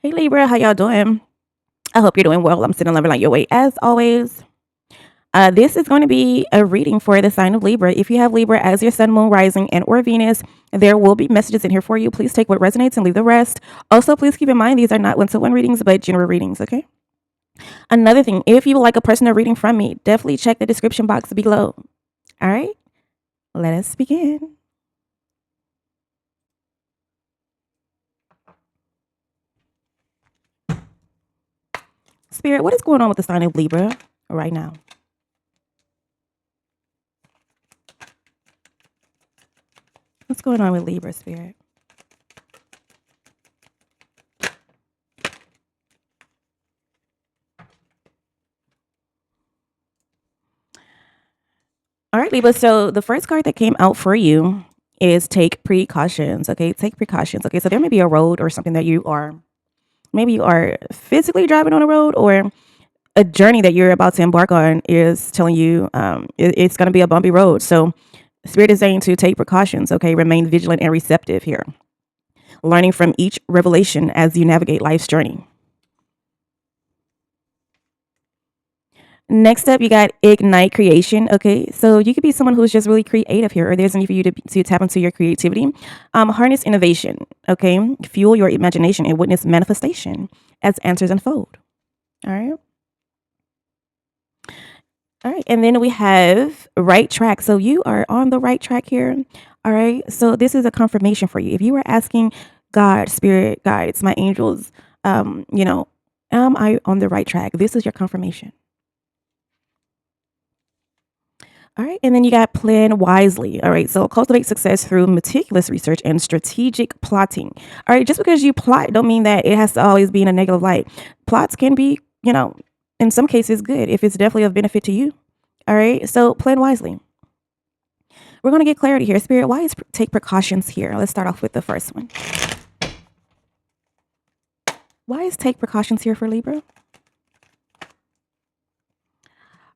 Hey Libra, how y'all doing? I hope you're doing well. I'm sending love and light your way as always. This is going to be a reading for the sign of Libra. If you have Libra as your sun, moon, rising, and or Venus, there will be messages in here for you. Please take what resonates and leave the rest. Also, please keep in mind these are not one-to-one readings, but general readings. Okay. Another thing, if you would like a personal reading from me, definitely check the description box below. All right. Let us begin. Spirit, what is going on with the sign of Libra right now? What's going on with Libra, Spirit? All right, Libra. So the first card that came out for you is take precautions. Okay, take precautions. Okay, so there may be a road or something that maybe you are physically driving on a road, or a journey that you're about to embark on is telling you it's going to be a bumpy road. So Spirit is saying to take precautions. Okay, remain vigilant and receptive here, learning from each revelation as you navigate life's journey. Next up, you got ignite creation. Okay, so you could be someone who's just really creative here, or there's a need for you to tap into your creativity. Harness innovation. Okay, fuel your imagination and witness manifestation as answers unfold. All right. All right, and then we have right track. So you are on the right track here. All right, so this is a confirmation for you. If you were asking God, Spirit, guides, my angels, am I on the right track? This is your confirmation. All right. And then you got plan wisely. All right. So cultivate success through meticulous research and strategic plotting. All right. Just because you plot don't mean that it has to always be in a negative light. Plots can be, in some cases good if it's definitely of benefit to you. All right. So plan wisely. We're going to get clarity here. Spirit, why is take precautions here? Let's start off with the first one. Why is take precautions here for Libra?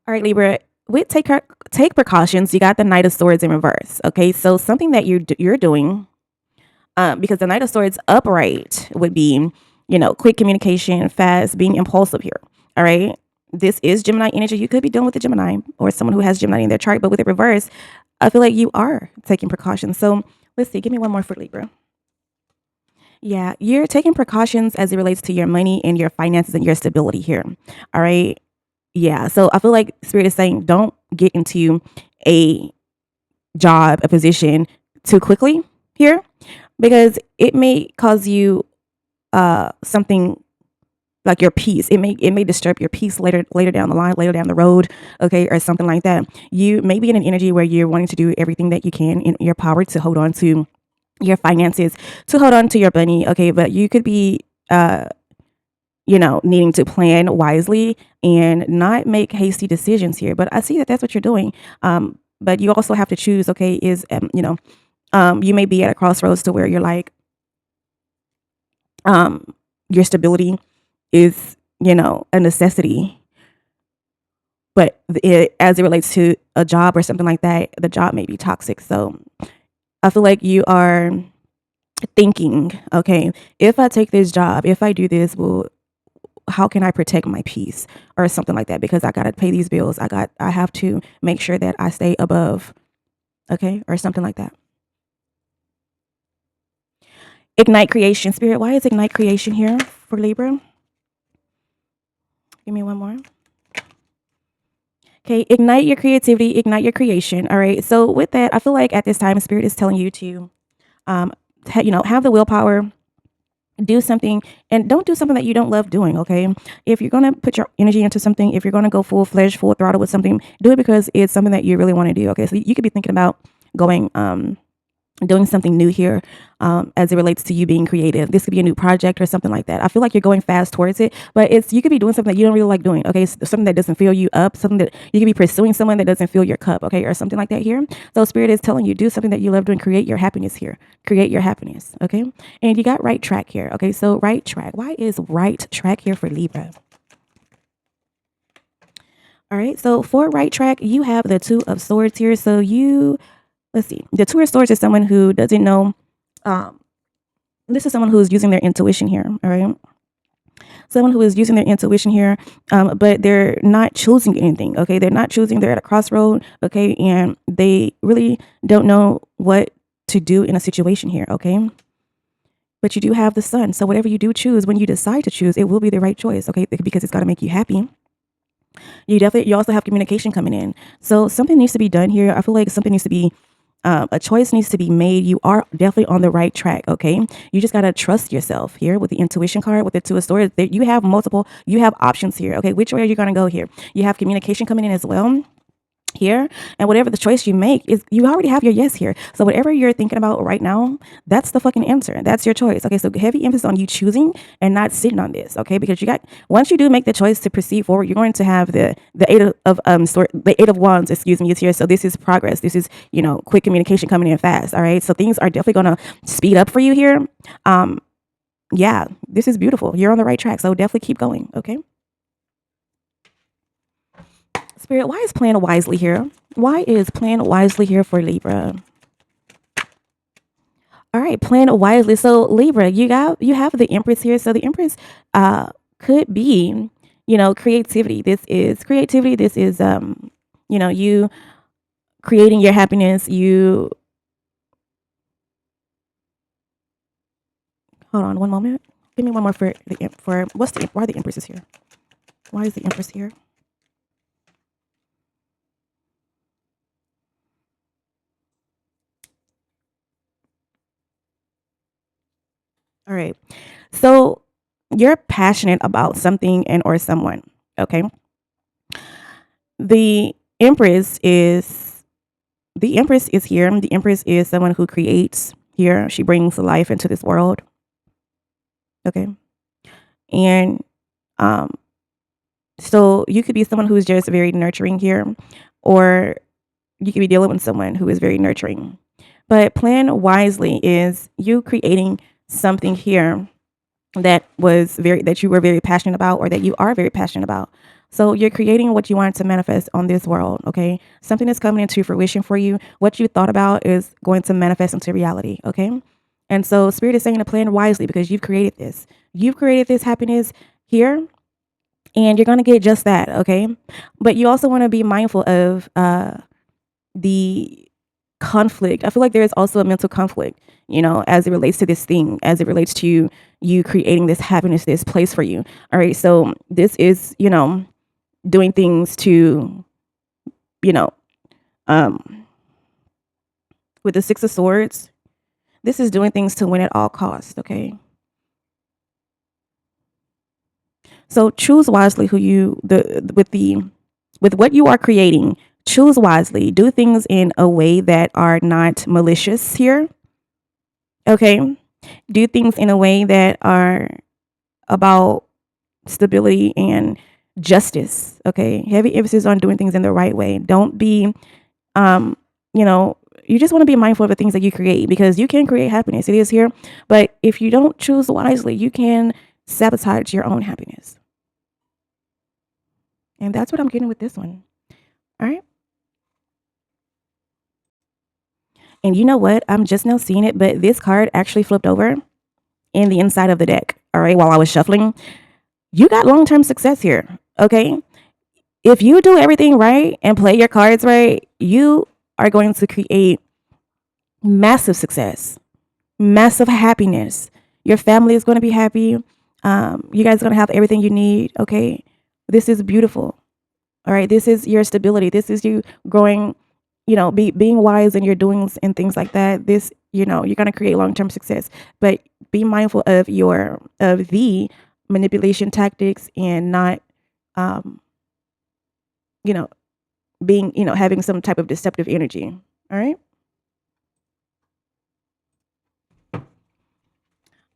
All right, Libra, with take precautions, you got the Knight of Swords in reverse. Okay, so something that you're doing, because the Knight of Swords upright would be, quick communication, fast, being impulsive here. All right, this is Gemini energy. You could be dealing with a Gemini or someone who has Gemini in their chart, but with it reverse, I feel like you are taking precautions. So let's see. Give me one more for Libra. Yeah, you're taking precautions as it relates to your money and your finances and your stability here. All right. Yeah. So I feel like Spirit is saying don't get into a job, a position too quickly here, because it may cause you something like your peace. It may disturb your peace later down the line, later down the road, okay, or something like that. You may be in an energy where you're wanting to do everything that you can in your power to hold on to your finances, to hold on to your money, okay, but you could be needing to plan wisely and not make hasty decisions here. But I see that that's what you're doing. But you also have to choose, okay, you may be at a crossroads to where you're like, your stability is, a necessity. But as it relates to a job or something like that, the job may be toxic. So I feel like you are thinking, okay, if I take this job, if I do this, well, how can I protect my peace or something like that? Because I got to pay these bills. I have to make sure that I stay above, okay, or something like that. Ignite creation, Spirit. Why is ignite creation here for Libra? Give me one more. Okay, ignite your creativity, ignite your creation. All right. So with that, I feel like at this time, Spirit is telling you to, have the willpower, do something, and don't do something that you don't love doing. Okay, if you're going to put your energy into something, if you're going to go full-fledged, full throttle with something, do it because it's something that you really want to do. Okay, so you could be thinking about going doing something new here, as it relates to you being creative. This could be a new project or something like that. I feel like you're going fast towards it, but you could be doing something that you don't really like doing. Okay, something that doesn't fill you up, something that you could be pursuing someone that doesn't fill your cup. Okay, or something like that here. So Spirit is telling you, do something that you love doing. Create your happiness here. Create your happiness. Okay, and you got right track here. Okay, so right track. Why is right track here for Libra? All right, so for right track, you have the Two of Swords here. So let's see. The Two of Swords is someone who doesn't know. Um, this is someone who is using their intuition here. All right. someone who is using their intuition here, but they're not choosing anything. Okay, they're not choosing. They're at a crossroad. Okay, and they really don't know what to do in a situation here. Okay, but you do have the sun, so whatever you do choose, when you decide to choose, it will be the right choice. Okay, because it's got to make you happy. You also have communication coming in, so something needs to be done here. I feel like something needs to be a choice needs to be made. You are definitely on the right track. Okay, you just gotta trust yourself here with the intuition card, with the two of swords. You have you have options here. Okay, which way are you gonna go here? You have communication coming in as well here, and whatever the choice you make is, you already have your yes here. So whatever you're thinking about right now, that's the fucking answer. That's your choice. Okay, so heavy emphasis on you choosing and not sitting on this. Okay, because you got, once you do make the choice to proceed forward, you're going to have the the eight of wands, excuse me, is here. So this is progress. This is, quick communication coming in fast. All right, so things are definitely going to speed up for you here. Yeah, this is beautiful. You're on the right track, so definitely keep going. Okay. Spirit, why is plan wisely here? Why is plan wisely here for Libra? All right, plan wisely. So Libra, you have the Empress here. So the Empress could be, creativity. This is creativity. This is you creating your happiness. You hold on one moment. Give me one more for why the Empress is here? Why is the Empress here? All right. So you're passionate about something and or someone. Okay. The Empress is the Empress is here. The Empress is someone who creates here. She brings life into this world. Okay. And um so you could be someone who's just very nurturing here, or you could be dealing with someone who is very nurturing. But plan wisely is you creating something here that you were very passionate about, or that you are very passionate about. So you're creating what you want to manifest on this world. Okay, something is coming into fruition for you. What you thought about is going to manifest into reality. Okay, and so spirit is saying to plan wisely, because you've created this happiness here, and you're going to get just that. Okay, but you also want to be mindful of the conflict. I feel like there is also a mental conflict, as it relates to this thing, as it relates to you creating this happiness, this place for you. All right. So this is, doing things to, you know, um, with the Six of Swords, this is doing things to win at all costs. Okay. So choose wisely who you, with what you are creating, choose wisely, do things in a way that are not malicious here. Okay. Do things in a way that are about stability and justice. Okay. Heavy emphasis on doing things in the right way. Don't be, um, you know, you just want to be mindful of the things that you create, because you can create happiness. It is here. But if you don't choose wisely, you can sabotage your own happiness. And that's what I'm getting with this one. All right. And you know what? I'm just now seeing it, but this card actually flipped over in the inside of the deck. All right. While I was shuffling, you got long term success here. Okay. If you do everything right and play your cards right, you are going to create massive success, massive happiness. Your family is going to be happy. You guys are going to have everything you need. Okay. This is beautiful. All right. This is your stability. This is you growing, being wise in your doings and things like that. This, you're going to create long term success, but be mindful of the manipulation tactics, and not, um, you know, being, having some type of deceptive energy. All right.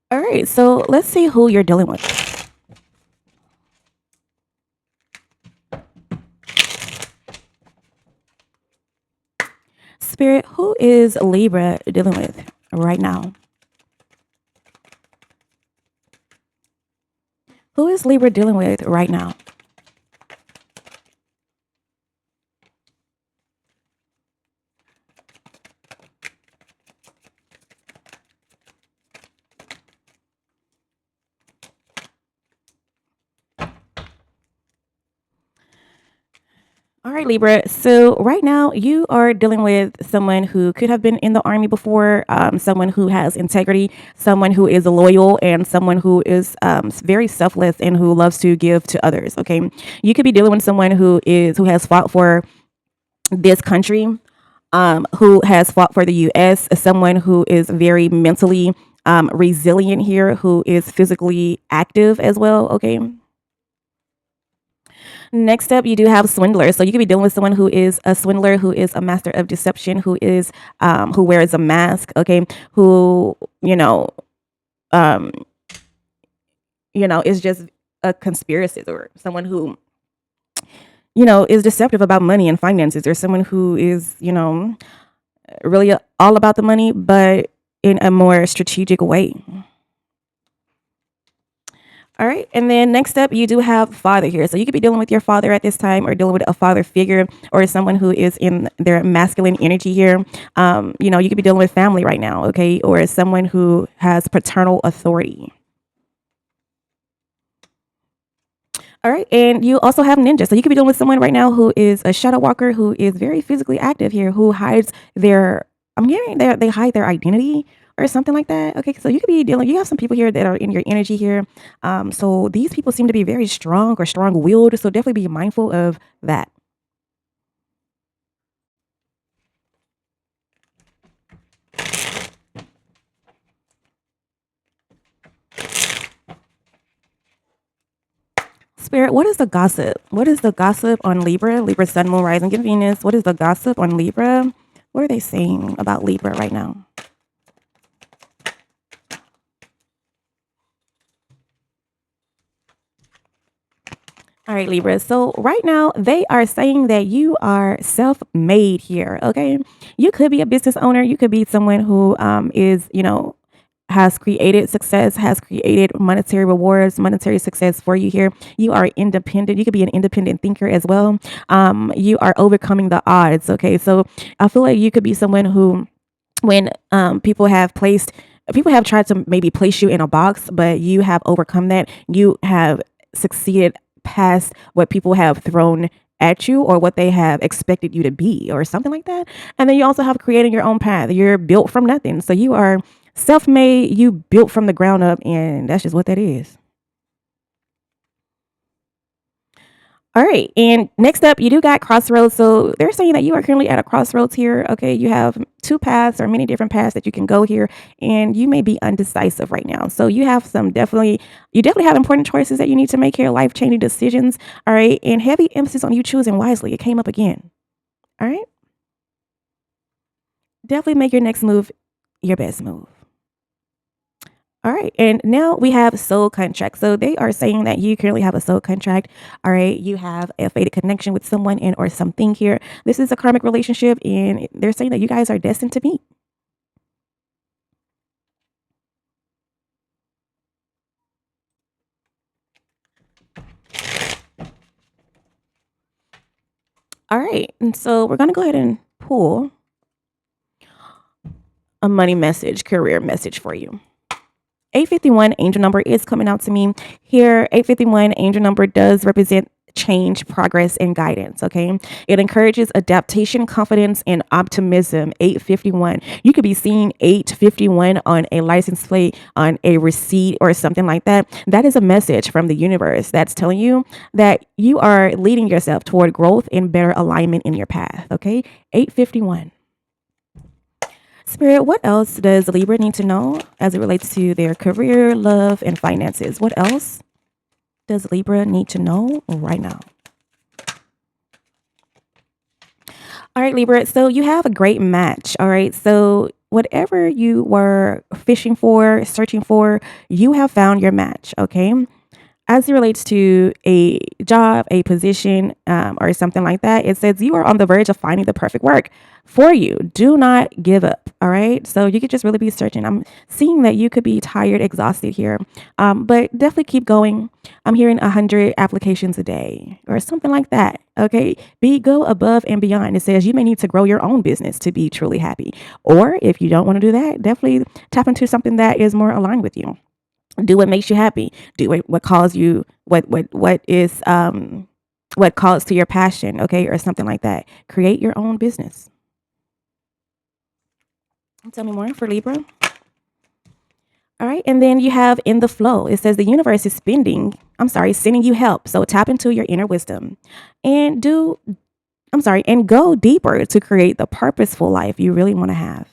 All right. So let's see who you're dealing with. Spirit, who is Libra dealing with right now? Who is Libra dealing with right now? All right, Libra. So right now you are dealing with someone who could have been in the army before, someone who has integrity, someone who is loyal, and someone who is very selfless and who loves to give to others. Okay, you could be dealing with someone who has fought for this country, who has fought for the U.S., someone who is very mentally resilient here, who is physically active as well. Okay. Next up, you do have swindlers. So you could be dealing with someone who is a swindler, who is a master of deception, who wears a mask. Okay, who um, is just a conspiracist, or someone who is deceptive about money and finances, or someone who is really all about the money, but in a more strategic way. All right. And then next up, you do have father here. So you could be dealing with your father at this time, or dealing with a father figure, or someone who is in their masculine energy here. You could be dealing with family right now, okay, or someone who has paternal authority. All right. And you also have ninja. So you could be dealing with someone right now who is a shadow walker, who is very physically active here, who hides I'm hearing they hide their identity or something like that. Okay. So you could be you have some people here that are in your energy here. So these people seem to be very strong or strong willed. So definitely be mindful of that. Spirit, what is the gossip? What is the gossip on Libra? Libra, Sun, Moon, Rising, and Venus. What is the gossip on Libra? What are they saying about Libra right now? All right, Libra. So right now they are saying that you are self-made here. Okay, you could be a business owner. You could be someone who is has created success, has created monetary rewards, monetary success for you here. You are independent. You could be an independent thinker as well. You are overcoming the odds. Okay, so I feel like you could be someone who, when people have tried to maybe place you in a box, but you have overcome that. You have succeeded past what people have thrown at you, or what they have expected you to be, or something like that. And then you also have created your own path. You're built from nothing. So you are self-made, you built from the ground up, and that's just what that is. All right. And next up, you do got crossroads. So they're saying that you are currently at a crossroads here. Okay. You have two paths, or many different paths that you can go here, and you may be undecisive right now. So you definitely have important choices that you need to make here, life changing decisions. All right. And heavy emphasis on you choosing wisely. It came up again. All right. Definitely make your next move your best move. All right. And now we have soul contract. So they are saying that you currently have a soul contract. All right. You have a fated connection with someone and or something here. This is a karmic relationship, and they're saying that you guys are destined to meet. All right. And so we're going to go ahead and pull a money message, career message for you. 851 angel number is coming out to me here. 851 angel number does represent change, progress, and guidance. Okay. It encourages adaptation, confidence, and optimism. 851. You could be seeing 851 on a license plate, on a receipt, or something like that. That is a message from the universe that's telling you that you are leading yourself toward growth and better alignment in your path. Okay. 851. Spirit, what else does Libra need to know as it relates to their career, love, and finances? What else does Libra need to know right now? All right, Libra. So you have a great match. All right. So whatever you were fishing for, searching for, you have found your match. Okay. As it relates to a job, a position, or something like that, it says you are on the verge of finding the perfect work for you. Do not give up. All right. So you could just really be searching. I'm seeing that you could be tired, exhausted here, but definitely keep going. I'm hearing 100 applications a day or something like that. Okay. Go above and beyond. It says you may need to grow your own business to be truly happy. Or if you don't want to do that, definitely tap into something that is more aligned with you. Do what makes you happy. Do what calls you, what is what calls to your passion, okay, or something like that. Create your own business. Tell me more for Libra. All right. And then you have in the flow, it says the universe is sending you help. So tap into your inner wisdom and and go deeper to create the purposeful life you really want to have.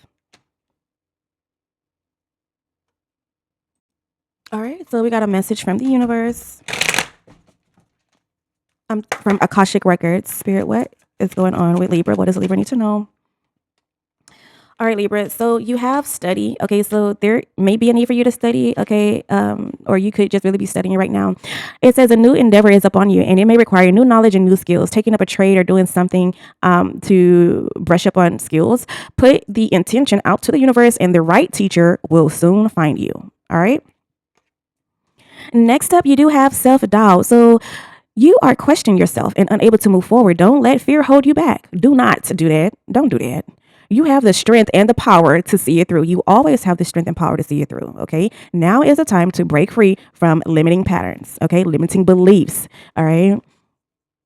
All right. So we got a message from the universe. From Akashic Records. Spirit, what is going on with Libra? What does Libra need to know? All right, Libra. So you have study. Okay, so there may be a need for you to study. Okay, or you could just really be studying right now. It says a new endeavor is upon you, and it may require new knowledge and new skills. Taking up a trade or doing something to brush up on skills. Put the intention out to the universe, and the right teacher will soon find you. All right. Next up, you do have self doubt. So you are questioning yourself and unable to move forward. Don't let fear hold you back. Do not do that. Don't do that. You have the strength and the power to see it through. You always have the strength and power to see it through. Okay. Now is the time to break free from limiting patterns. Okay. Limiting beliefs. All right.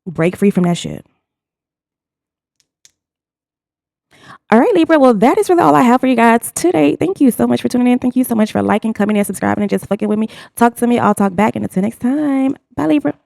Break free from that shit. All right, Libra. Well, that is really all I have for you guys today. Thank you so much for tuning in. Thank you so much for liking, coming in, subscribing, and just fucking with me. Talk to me. I'll talk back. And until next time. Bye, Libra.